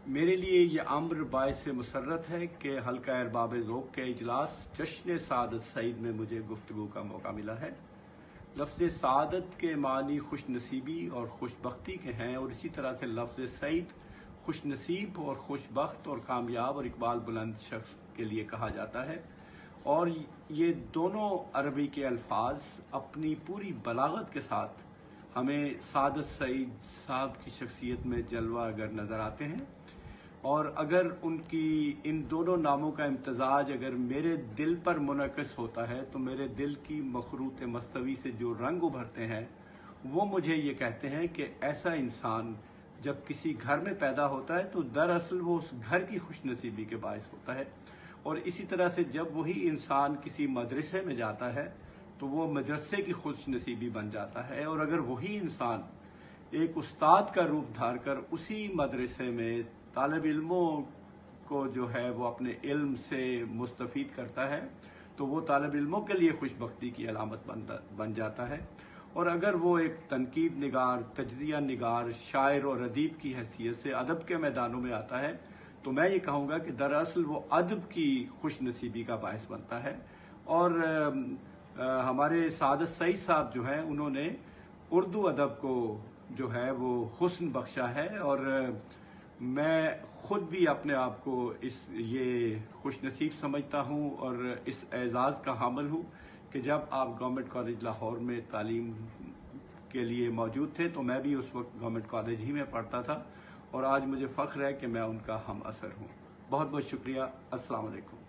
मेरे लिए ये अम्र बाइस मुसर्रत है कि हल्का अरबाब ज़ौक़ के इजलास जश्न सआदत सईद में मुझे गुफ्तगू का मौका मिला है। लफ्ज़ सआदत के मानी खुश नसीबी और खुशबख्ती के हैं और इसी तरह से लफ्ज़ सईद खुश नसीब और खुशबख्त और कामयाब और इकबाल बुलंद शख्स के लिए कहा जाता है। और ये दोनों अरबी के अल्फाज अपनी पूरी बलागत के साथ हमें सआदत सईद साहब की शख्सियत में जलवा अगर नज़र आते हैं। और अगर उनकी इन दोनों नामों का इम्तजाज अगर मेरे दिल पर मुनक़िस होता है तो मेरे दिल की मखरूत मस्तवी से जो रंग उभरते हैं वो मुझे ये कहते हैं कि ऐसा इंसान जब किसी घर में पैदा होता है तो दरअसल वो उस घर की खुशनसीबी के बायस होता है। और इसी तरह से जब वही इंसान किसी मदरसे में जाता है तो वो मदरसे की खुशनसीबी बन जाता है। और अगर वही इंसान एक उस्ताद का रूप धार कर उसी मदरसे में तालिब इल्मों को जो है वो अपने इल्म से मुस्तफ़ीद करता है तो वो तालिब इल्मों के लिए खुशबख्ती की अलामत बन जाता है। और अगर वो एक तनकीद निगार, तजज़िया निगार, शायर और अदीब की हैसियत से अदब के मैदानों में आता है तो मैं ये कहूँगा कि दरअसल वो अदब की खुश नसीबी का बायस बनता है। और हमारे सआदत सईद साहब जो हैं उन्होंने उर्दू अदब को जो है वो हुस्न बख्शा है। और मैं ख़ुद भी अपने आप को ये खुश नसीब समझता हूँ और इस एज़ाज़ का हामिल हूँ कि जब आप गवर्नमेंट कॉलेज लाहौर में तालीम के लिए मौजूद थे तो मैं भी उस वक्त गवर्नमेंट कॉलेज ही में पढ़ता था और आज मुझे फ़ख्र है कि मैं उनका हम असर हूँ। बहुत बहुत शुक्रिया। अस्सलाम वालेकुम।